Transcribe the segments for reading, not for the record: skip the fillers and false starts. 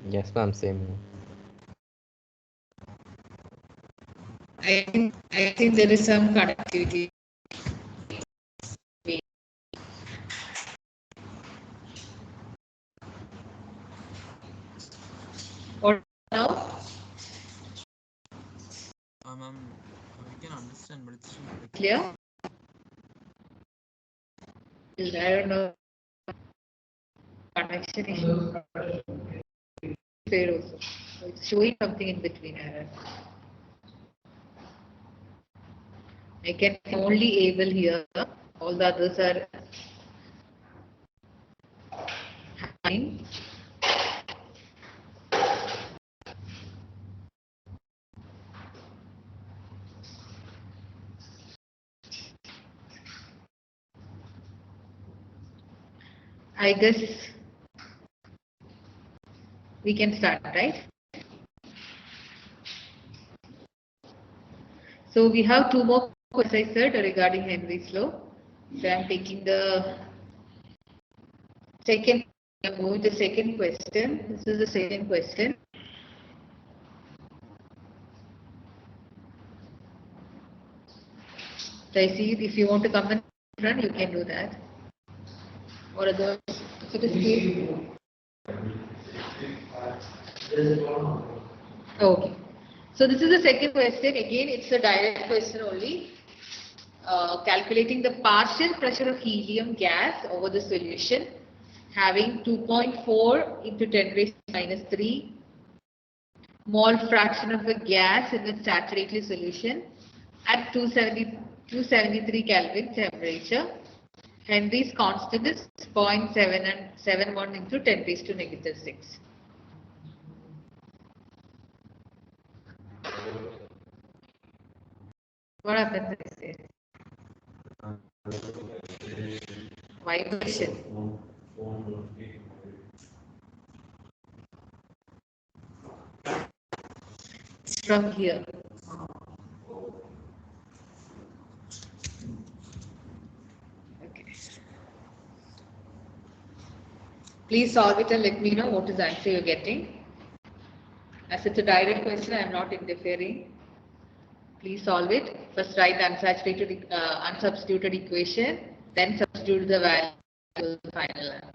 Yes, ma'am, same. I think there is some connectivity. What now? Ma'am, we can understand, but it's not very Clear? I don't know. Connection issue. There also. So it's showing something in between error. I can only able here. All the others are fine. I guess we can start, right? So we have two more questions, I said, regarding Henry's law. So I'm taking the second, move the second question. This is the second question. So I see if you want to come in front, you can do that. Or otherwise, if it is clear. Okay. So this is the second question. Again, it's a direct question only. Calculating the partial pressure of helium gas over the solution having 2.4 into 10 raised to minus 3 mole fraction of the gas in the saturated solution at 273 Kelvin temperature. Henry's constant is 0.771 into 10 raised to negative 6. What happens is vibration. It's from here. Okay. Please solve it and let me know what is the answer you're getting. As it's a direct question, I am not interfering. Please solve it. First write the unsubstituted equation, then substitute the value to the final answer.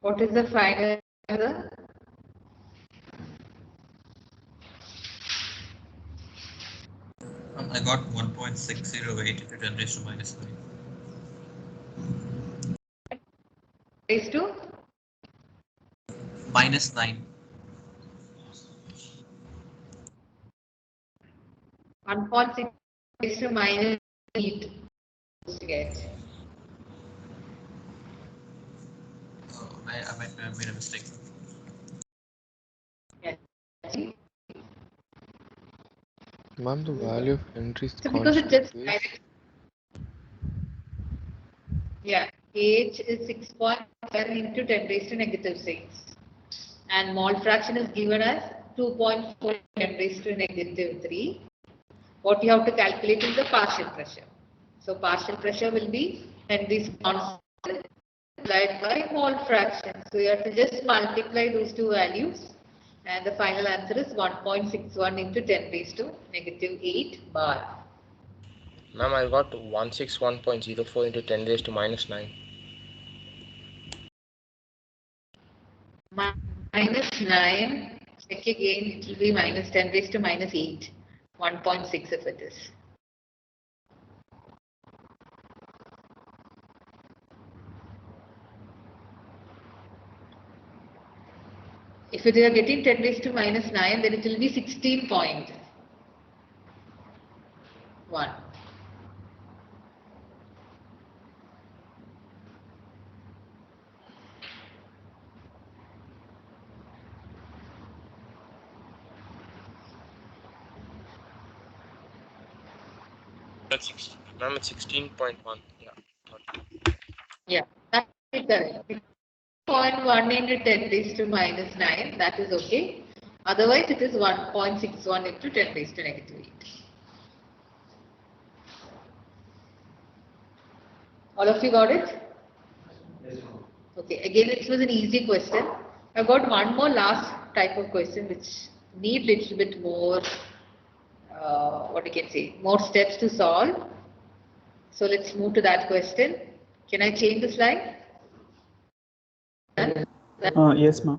What is the final answer? I got 1.608 into 10 raised to minus 9. Raised to Minus 9. 1.6 raised to minus 8 to get. I might have made a mistake. Yes. Ma'am, the value of Henry's So because it constant just is yeah, H is 6.7 into 10 raised to negative 6. And mole fraction is given as 2.4 10 raised to negative 3. What you have to calculate is the partial pressure. So partial pressure will be Henry's constant multiplied by mole fraction. So you have to just multiply those two values. And the final answer is 1.61 into 10 raised to negative 8 bar. Ma'am, I got 161.04 into 10 raised to minus 9. Minus 9 check again, it will be minus 10 raised to minus 8, 1.6 if it is. If it is getting 10 raised to minus 9, then it will be 16.1. That's 16. Ma'am, it's 16.1. Yeah. Yeah, that is correct. 0.1 into 10 raised to minus 9, that is okay. Otherwise, it is 1.61 into 10 raised to negative 8. All of you got it? Okay, again, it was an easy question. I've got one more last type of question which need little bit more, what you can say, more steps to solve. So let's move to that question. Can I change the slide? Done? Yes, ma'am.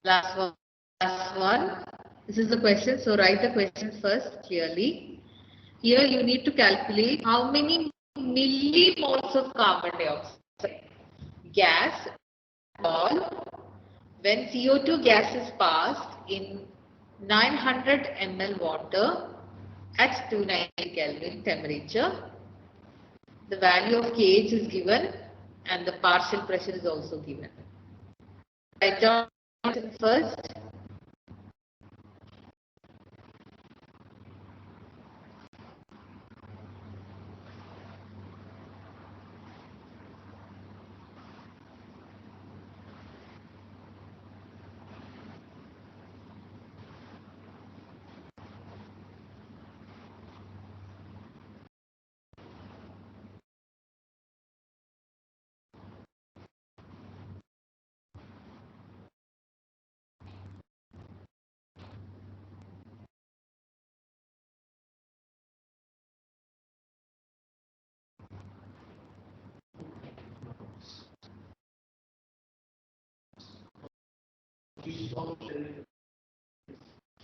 Last one. Last one. This is the question. So write the question first clearly. Here you need to calculate how many millimoles of carbon dioxide gas all when CO2 gas is passed in 900 ml water at 290 Kelvin temperature. The value of kH is given and the partial pressure is also given. Write down first.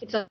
It's a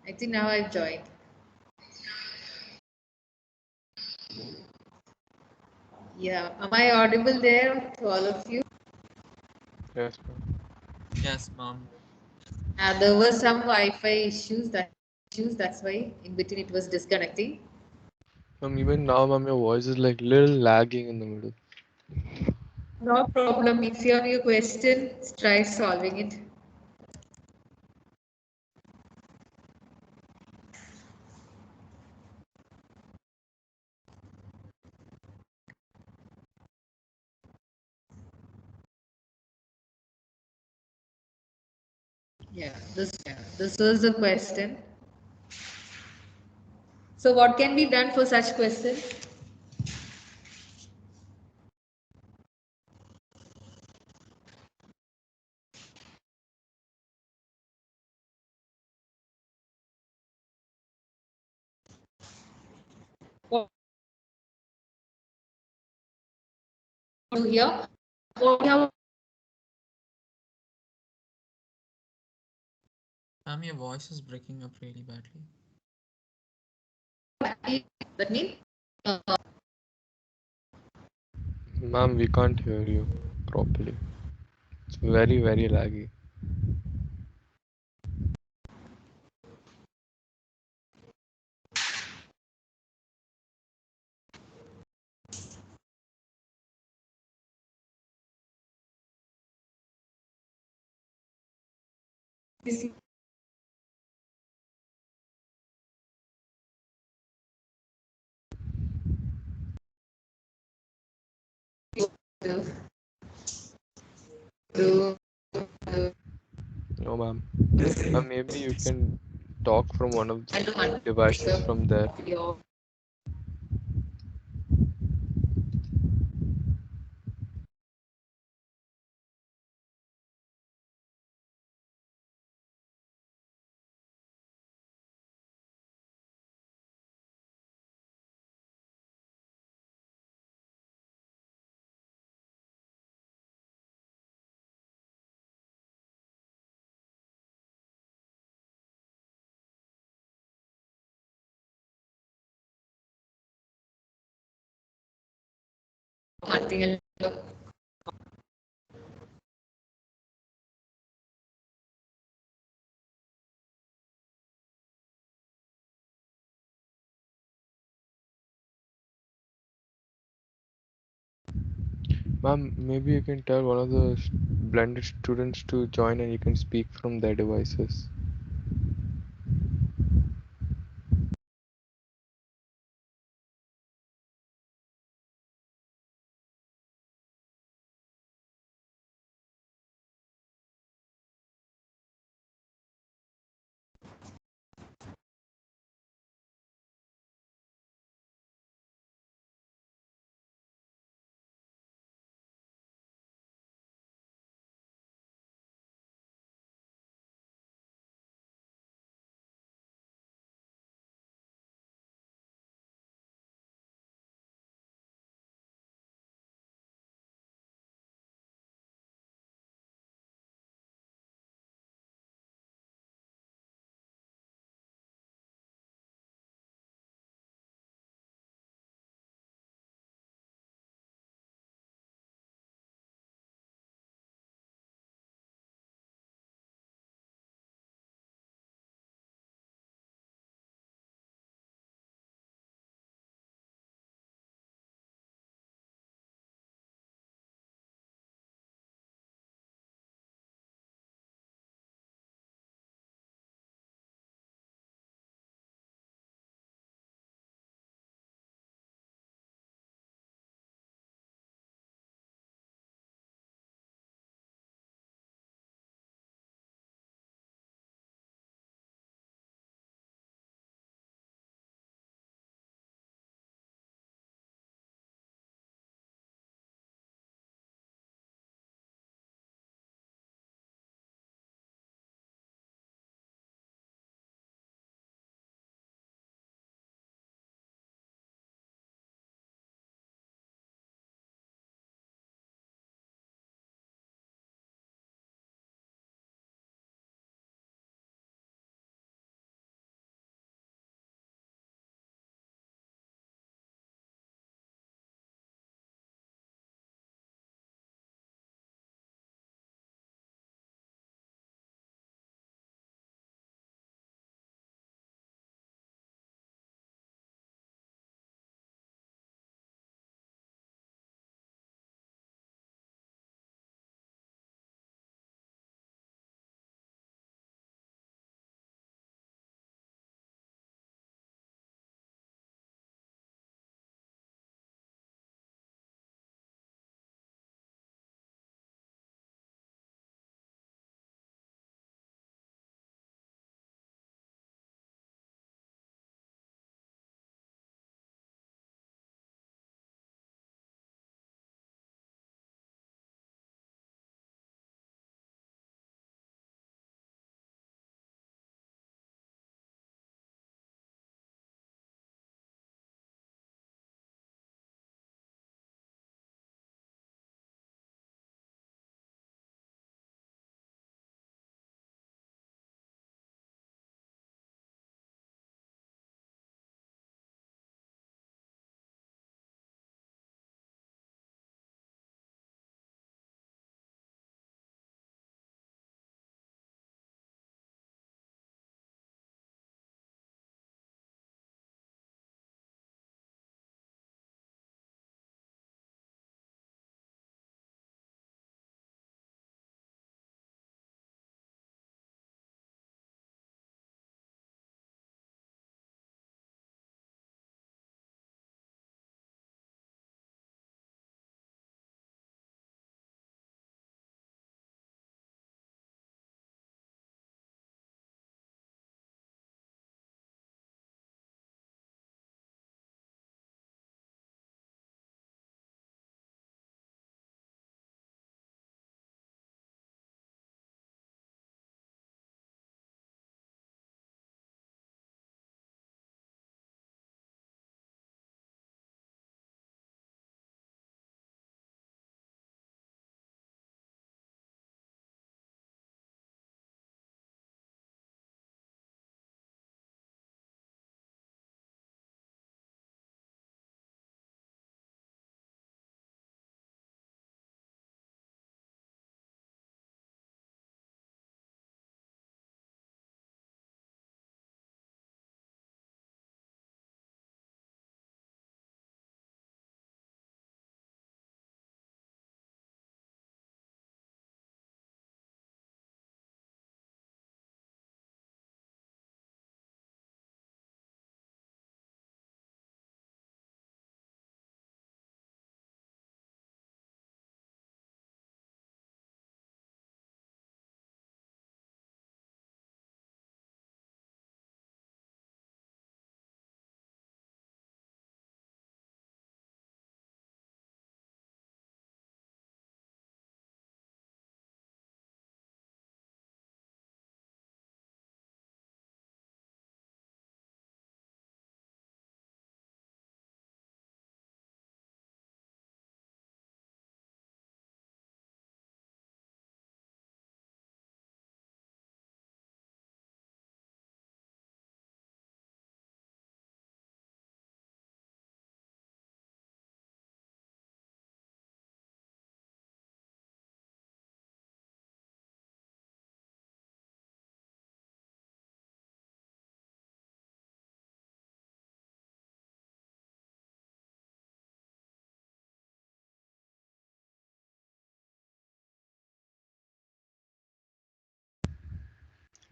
I think now I've joined. Yeah, am I audible there to all of you? Yes, ma'am. Yes, ma'am. There were some Wi-Fi issues. That's why in between it was disconnecting. Ma'am, even now, ma'am, your voice is like little lagging in the middle. No problem. If you have your question, try solving it. Yeah, this was the question. So what can be done for such questions? What do here? What we have Ma'am, your voice is breaking up really badly. that means Ma'am, we can't hear you properly. It's very, very laggy. do No, ma'am. Ma'am, maybe you can talk from one of I the don't understand devices from there. your hunting. Ma'am, maybe you can tell one of the blended students to join and you can speak from their devices.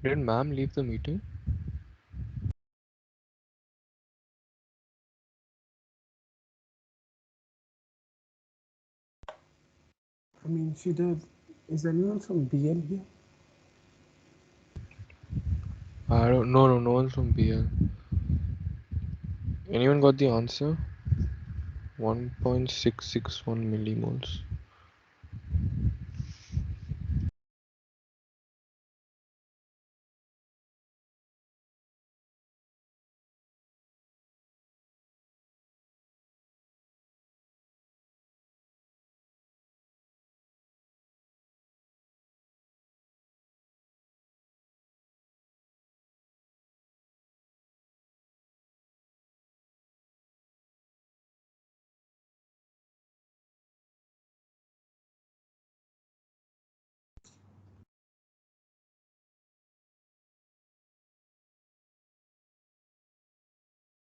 Did ma'am leave the meeting? I mean, she did. Is anyone from BL here? I don't. No, no one's from BL. Anyone got the answer? 1.661 millimoles.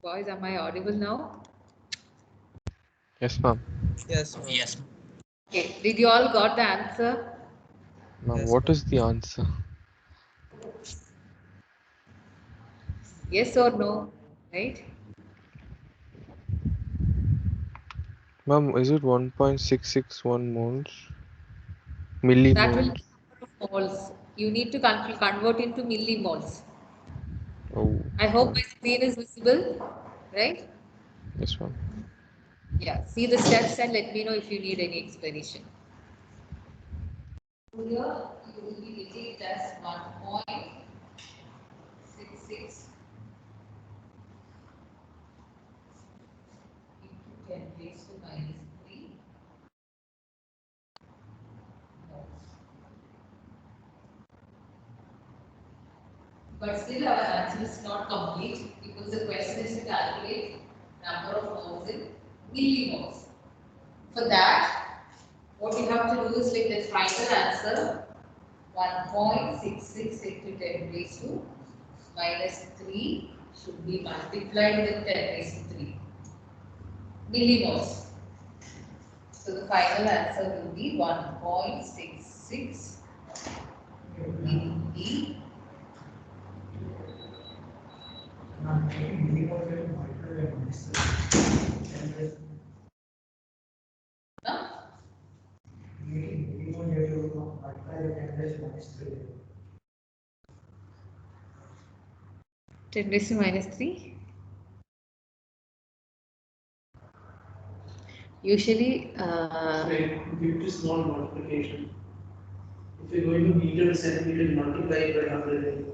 Boys, am I audible now? Yes, ma'am. Yes, ma'am. Yes. Okay, did you all got the answer? Ma'am, Yes, what ma'am. is the answer? Yes or no? Right? Ma'am, is it 1.661 moles? That will Millimoles. be number of moles. You need to convert into millimoles. Oh, I hope my ma'am. screen is visible, right? Yes, ma'am. Yeah, see the steps and let me know if you need any explanation. Here, you will be getting it as 1.66 into 10 raised to minus 3 moles. But still our answer is not complete because the question is to calculate number of moles in millimoles. For that, what you have to do is like the final answer 1.66 into 10 raised to minus 3 should be multiplied with 10 raised to 3 millimoles. So the final answer will be 1.66 milli. Now, 10 raised to minus 3. Usually, due to small multiplication. If you're going to meter, centimeter, multiply it by 100.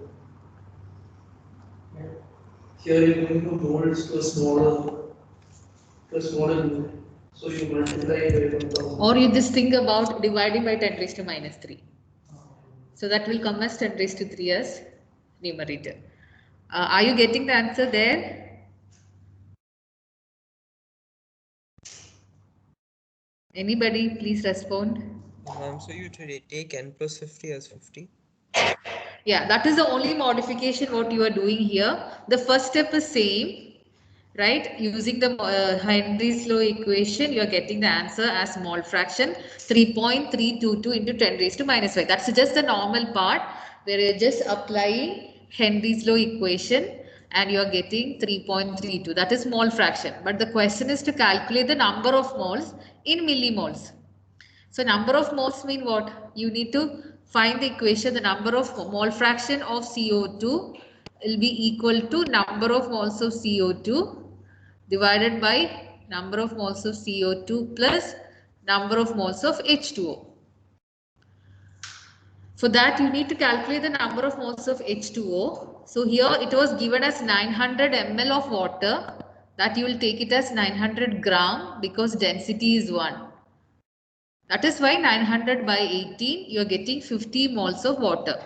Yeah. Here you're going to moles to a smaller unit. So you multiply it by 1000. or you just think about dividing by 10 raised to minus 3. So that will come as 10 raised to 3 as numerator. Are you getting the answer there? Anybody, please respond. Ma'am, so you take n plus 50 as 50? Yeah, that is the only modification what you are doing here. The first step is same, right? Using the Henry's law equation, you are getting the answer as mole fraction 3.322 into 10 raised to minus 5. That's just the normal part where you're just applying Henry's law equation and you are getting 3.32. That is mole fraction. But the question is to calculate the number of moles in millimoles. So number of moles mean what? You need to find the equation, the number of mole fraction of CO2 will be equal to number of moles of CO2 divided by number of moles of CO2 plus number of moles of H2O. For that you need to calculate the number of moles of H2O. So here it was given as 900 ml of water, that you will take it as 900 gram because density is 1. That is why 900 by 18, you are getting 50 moles of water.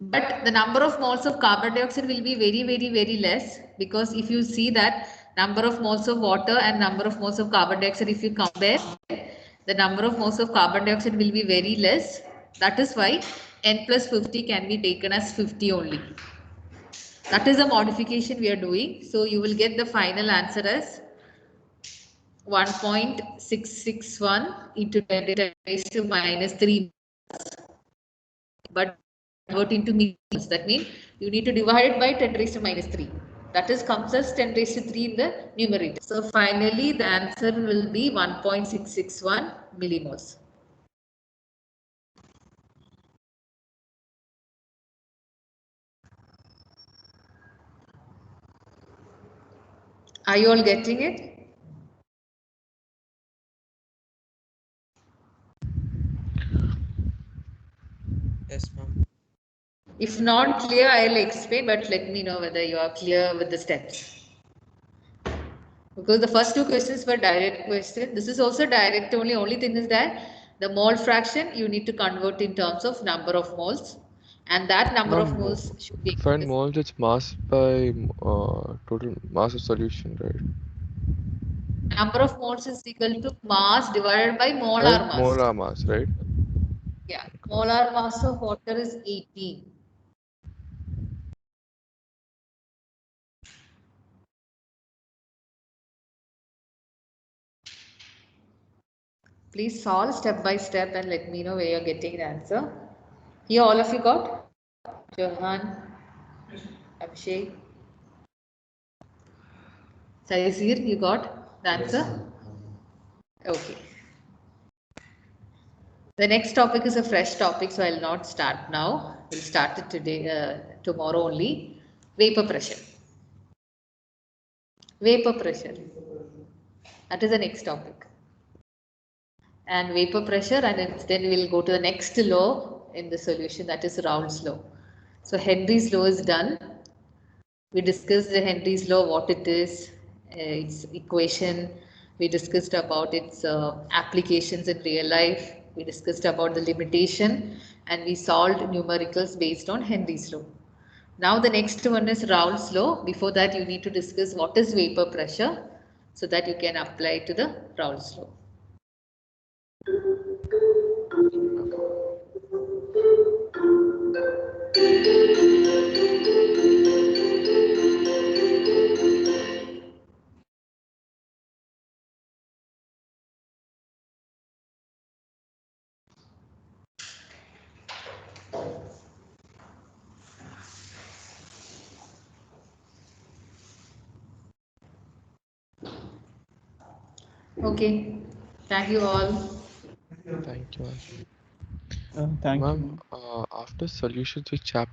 But the number of moles of carbon dioxide will be very less, because if you see that number of moles of water and number of moles of carbon dioxide, if you compare, the number of moles of carbon dioxide will be very less. That is why n plus 50 can be taken as 50 only. That is the modification we are doing. So you will get the final answer as 1.661 into 10 raised to minus 3. But convert into meters. That means you need to divide it by 10 raised to minus 3. That is comes as 10 raised to 3 in the numerator. So finally the answer will be 1.661 millimoles. Are you all getting it? Yes, ma'am. If not clear, I'll explain, but let me know whether you are clear with the steps. Because the first two questions were direct question. This is also direct only. Only thing is that the mole fraction you need to convert in terms of number of moles, and that number of Ma'am, moles should be to find equal to moles, it's mass by total mass of solution, right? number of moles is equal to mass divided by molar Right? mass. Molar mass, right? Yeah, molar mass of water is 18. Please solve step by step and let me know where you're getting the answer. Here all of you got? Johan, Abhishek, Saisir, you got the answer? Okay. The next topic is a fresh topic, so I'll not start now. We'll start it today, tomorrow only. Vapor pressure. Vapor pressure. That is the next topic. And vapor pressure, and then we'll go to the next law in the solution, that is Raoult's law. So Henry's law is done. We discussed the Henry's law, what it is, its equation. We discussed about its applications in real life. We discussed about the limitation, and we solved numericals based on Henry's law. Now the next one is Raoult's law. Before that, you need to discuss what is vapor pressure so that you can apply to the Raoult's law. Okay, thank you all. Thank you, ma'am. Thank you. Ma'am, after solutions with chapter